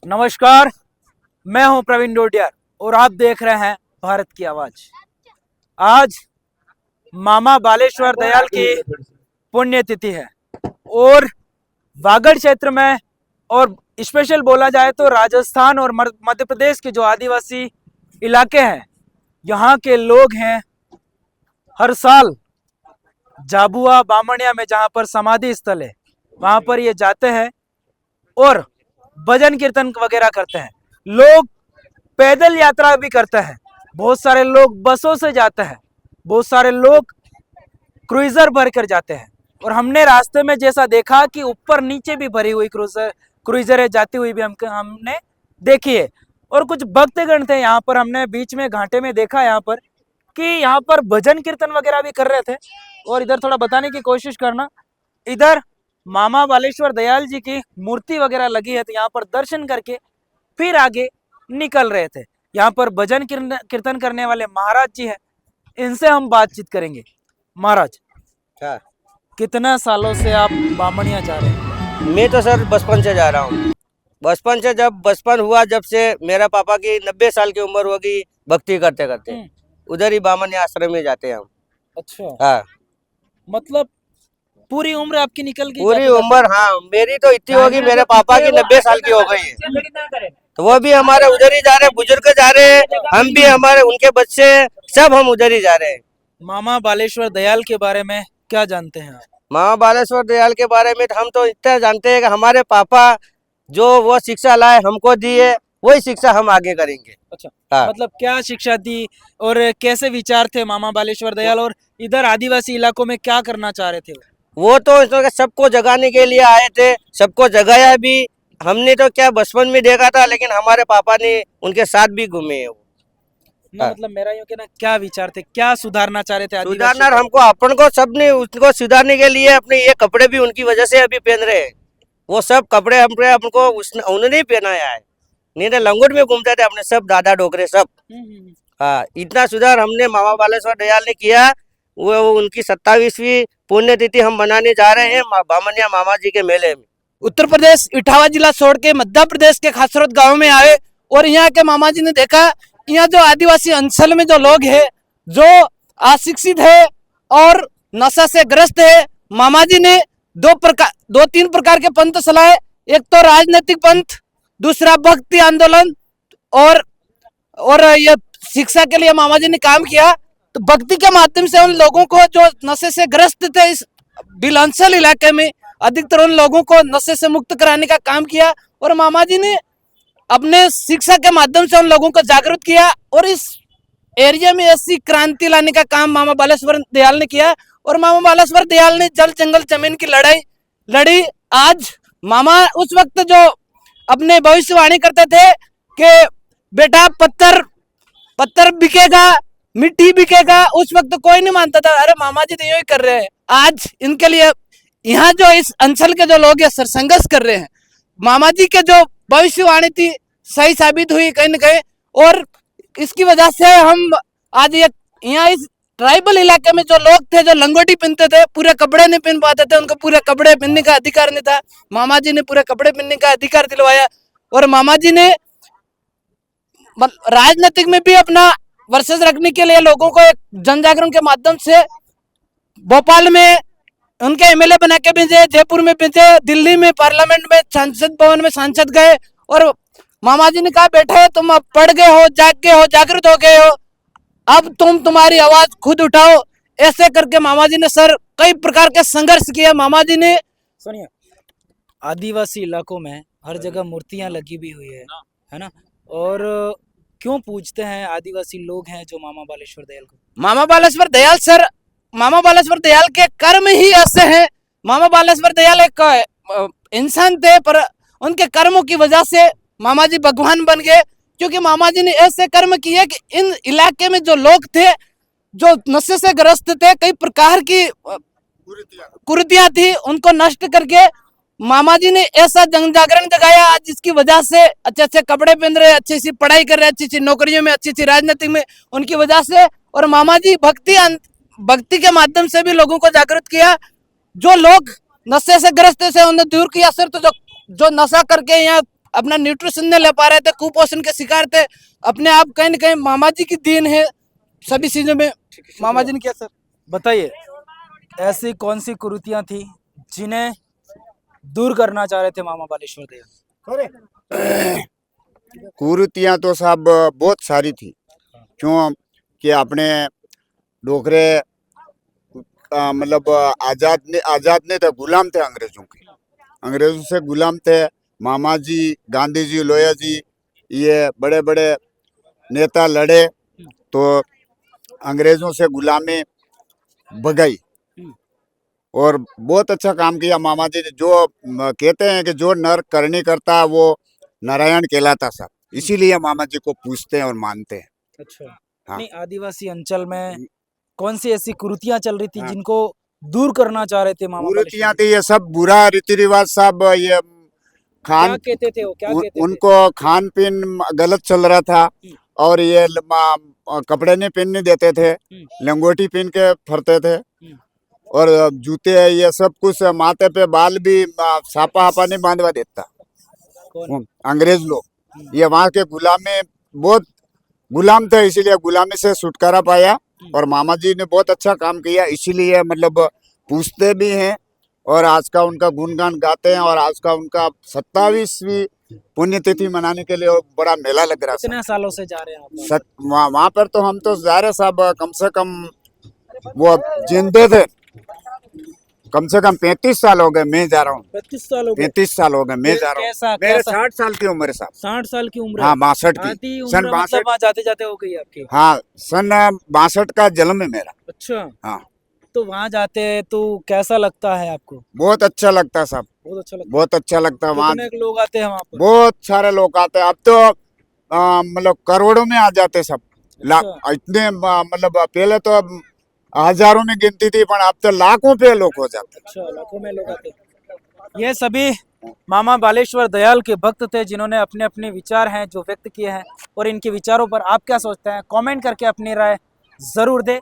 नमस्कार, मैं हूं प्रवीण डोडियार और आप देख रहे हैं भारत की आवाज। आज मामा बालेश्वर दयाल की पुण्यतिथि है और वागड़ क्षेत्र में और स्पेशल बोला जाए तो राजस्थान और मध्य प्रदेश के जो आदिवासी इलाके हैं, यहाँ के लोग हैं हर साल झाबुआ बामणिया में जहाँ पर समाधि स्थल है वहाँ पर ये जाते हैं और भजन कीर्तन वगैरह करते हैं। लोग पैदल यात्रा भी करते हैं, बहुत सारे लोग बसों से जाते हैं, बहुत सारे लोग क्रूइजर भर कर जाते हैं। और हमने रास्ते में जैसा देखा कि ऊपर नीचे भी भरी हुई क्रूइजर जाती हुई भी हमने देखी है। और कुछ भक्तगण थे यहाँ पर, हमने बीच में घाटे में देखा यहाँ पर कि यहाँ पर भजन कीर्तन वगैरह भी कर रहे थे। और इधर थोड़ा बताने की कोशिश करना, इधर मामा बालेश्वर दयाल जी की मूर्ति वगैरह लगी है, तो यहाँ पर दर्शन करके फिर आगे निकल रहे थे। यहाँ पर भजन कीर्तन करने वाले महाराज जी हैं, इनसे हम बातचीत करेंगे। महाराज, क्या? कितने सालों से आप बामणिया जा रहे हैं? मैं तो सर बचपन से जा रहा हूँ। बचपन से, जब बचपन हुआ जब से मेरा पापा की 90 साल की उम्र होगी भक्ति करते करते, उधर ही बामन आश्रम में जाते हैं हम। अच्छा, हाँ, मतलब पूरी उम्र आपकी निकल गई? पूरी उम्र, हाँ मेरी तो इतनी होगी, मेरे पापा की 90 साल की हो गई है। तो वो भी हमारे उधर ही जा रहे हैं, बुजुर्ग जा रहे हैं, हम भी, हमारे उनके बच्चे सब हम उधर ही जा रहे हैं। मामा बालेश्वर दयाल के बारे में क्या जानते हैं आप? मामा बालेश्वर दयाल के बारे में हम तो इतना जानते हैं कि हमारे पापा जो वो शिक्षा लाए हमको दी है, वही शिक्षा हम आगे करेंगे। अच्छा, हाँ। मतलब क्या शिक्षा दी और कैसे विचार थे मामा बालेश्वर दयाल, और इधर आदिवासी इलाकों में क्या करना चाह रहे थे? वो तो सबको जगाने के लिए आए थे, सबको जगाया भी। हमने तो क्या बचपन में देखा था, लेकिन हमारे पापा ने उनके साथ भी घूमे हैं वो। ना, मतलब मेरा यूं कहना, क्या विचार थे, क्या सुधारना चाह रहे थे? सुधारना हमको, अपन को सबने उसको सुधारने के लिए अपने ये कपड़े भी उनकी वजह से अभी पहन रहे हैं। वो सब कपड़े हमको उन्होंने ही पहनाया है, नहीं तो लंगोट में घूमते थे अपने सब दादा डोकरे सब। हाँ, इतना सुधार हमने मामा बालेश्वर दयाल ने किया। वो उनकी 27वीं पुण्यतिथि हम मनाने जा रहे हैं बामनिया मामा जी के मेले में। उत्तर प्रदेश इटावा जिला छोड़ के मध्य प्रदेश के खासरोद गांव में आए और यहाँ के मामा जी ने देखा, यहाँ जो आदिवासी अंचल में जो लोग हैं जो अशिक्षित है और नशा से ग्रस्त है, मामा जी ने दो तीन प्रकार के पंथ चलाए। एक तो राजनीतिक पंथ, दूसरा भक्ति आंदोलन, और ये शिक्षा के लिए मामा जी ने काम किया। तो भक्ति के माध्यम से उन लोगों को जो नशे से ग्रस्त थे इस बिलांचल इलाके में, अधिकतर उन लोगों को नशे से मुक्त कराने का काम किया। और मामा जी ने अपने शिक्षा के माध्यम से उन लोगों को जागरूक किया और इस एरिया में ऐसी क्रांति लाने का काम मामा बालेश्वर दयाल ने किया। और मामा बालेश्वर दयाल ने जल जंगल जमीन की लड़ाई लड़ी। आज मामा उस वक्त जो अपने भविष्यवाणी करते थे कि बेटा पत्थर बिकेगा, मिट्टी बिकेगा, उस वक्त कोई नहीं मानता था। अरे मामा जी तो यही कर रहे हैं। आज इनके लिए यहाँ जो इस अंचल के जो लोग हैं सरसंघर्ष कर रहे हैं। मामा जी के जो भविष्यवाणी थी सही साबित हुई कहीं न कहीं, और इसकी वजह से हम आज ये यहाँ इस ट्राइबल इलाके में जो लोग थे जो लंगोटी पहनते थे, पूरे कपड़े नहीं पहन पाते थे, उनको पूरे कपड़े पहनने का अधिकार नहीं था, मामा जी ने पूरे कपड़े पहनने का अधिकार दिलवाया। और मामा जी ने राजनीतिक में भी अपना वर्चस्व रखने के लिए लोगों को एक जन जागरण के माध्यम से भोपाल में उनके एमएलए बना के भेजे, जयपुर में भेजे, दिल्ली में पार्लियामेंट में संसद भवन में सांसद गए। और मामा जी ने कहा, बेटा तुम अब पढ़ गए हो, जाग गए हो, जागृत हो गए हो, अब तुम्हारी आवाज खुद उठाओ। ऐसे करके मामा जी ने सर कई प्रकार के संघर्ष किया। मामा जी ने, सुनिए, आदिवासी इलाकों में हर जगह मूर्तियां लगी भी हुई है ना? और क्यों पूजते हैं आदिवासी लोग हैं जो मामा बालेश्वर दयाल को? मामा बालेश्वर दयाल सर, मामा बालेश्वर दयाल के कर्म ही ऐसे हैं। मामा बालेश्वर दयाल एक इंसान थे, पर उनके कर्मों की वजह से मामा जी भगवान बन गए। क्योंकि मामा जी ने ऐसे कर्म किए कि इन इलाके में जो लोग थे जो नशे से ग्रस्त थे, कई प्रकार की कुरीतियां थी, उनको नष्ट करके मामा जी ने ऐसा जन जागरण जगाया। आज जिसकी वजह से अच्छे अच्छे कपड़े पहन रहे, अच्छी सी पढ़ाई कर रहे, अच्छी अच्छी नौकरियों में, अच्छी अच्छी राजनीति में, उनकी वजह से। और मामा जी भक्ति के माध्यम से भी लोगों को जागृत किया। जो लोग नशे से ग्रस्त से उन्हें दूर किया सर। तो जो नशा करके यहाँ अपना न्यूट्रिशन नहीं ले पा रहे थे, कुपोषण के शिकार थे। अपने आप कहीं ना कहीं मामा जी की देन है सभी चीजों में। मामा जी ने किया सर। बताइए, ऐसी कौन सी कुरीतियां थी जिन्हें दूर करना चाह रहे थे मामा बालेश्वर दयाल? कुरीतियां तो साहब बहुत सारी थी, क्यों कि अपने डोगरे मतलब आजाद नहीं थे, गुलाम थे अंग्रेजों के। अंग्रेजों से गुलाम थे। मामा जी, गांधी जी, लोहिया जी, ये बड़े बड़े नेता लड़े तो अंग्रेजों से गुलामी भगाई और बहुत अच्छा काम किया मामा जी ने। जो कहते हैं कि जो नर करनी करता है वो नारायण कहलाता साहब, इसीलिए मामा जी को पूछते हैं और मानते हैं। अच्छा। हाँ। नहीं, आदिवासी अंचल में कौन सी ऐसी कुरीतियां चल रही थी हाँ। जिनको दूर करना चाह रहे थे मामा कुरीतियां बालेश्वर? थी, ये सब बुरा रीति रिवाज साहब, ये क्या खान कहते थे वो, क्या कहते थे? उनको खान पीन गलत चल रहा था और ये कपड़े नहीं पहनने देते थे, लंगोटी पहन के फरते थे और जूते ये सब कुछ, माथे पे बाल भी सापा हापा नहीं बांधवा देता कौन? अंग्रेज लोग। ये वहाँ के गुलामी बहुत गुलाम थे, इसीलिए गुलामी से छुटकारा पाया और मामा जी ने बहुत अच्छा काम किया, इसीलिए मतलब पूछते भी हैं और आज का उनका गुणगान गाते हैं। और आज का उनका 27वीं पुण्यतिथि मनाने के लिए बड़ा मेला लग रहा है। कितने सालों से जा रहे हैं आप? वहाँ पर तो हम तो जा रहे साहब, कम से कम वो जिंदे थे, कम से कम 35 साल हो गए मैं जा रहा हूँ। 35 साल हो गए? 35 साल हो गए मैं जा रहा कैसा- हूँ। मेरे कैसा? 60 साल की उम्र है साहब। 60 साल की उम्र? हाँ, 62 आधी की, उम्र सन मतलब 62। वहाँ जाते जाते हो गई आपकी? हाँ, सन 62 का जन्म है मेरा। अच्छा। हाँ, तो वहाँ जाते तो कैसा लगता है आपको? बहुत अच्छा लगता है साहब, बहुत अच्छा लगता बहुत अच्छा लगता है। है? वहाँ कितने लोग आते हैं वहाँ पर? बहुत सारे लोग आते हैं। अब तो मतलब करोड़ों में आ जाते सब। अच्छा। इतने मतलब पहले तो अब हजारों में गिनती थी, पर अब तो लाखों पे लोग हो जाते। अच्छा, लाखों में लोग आते हैं। ये सभी मामा बालेश्वर दयाल के भक्त थे जिन्होंने अपने अपने विचार हैं जो व्यक्त किए हैं, और इनके विचारों पर आप क्या सोचते हैं कमेंट करके अपनी राय जरूर दें।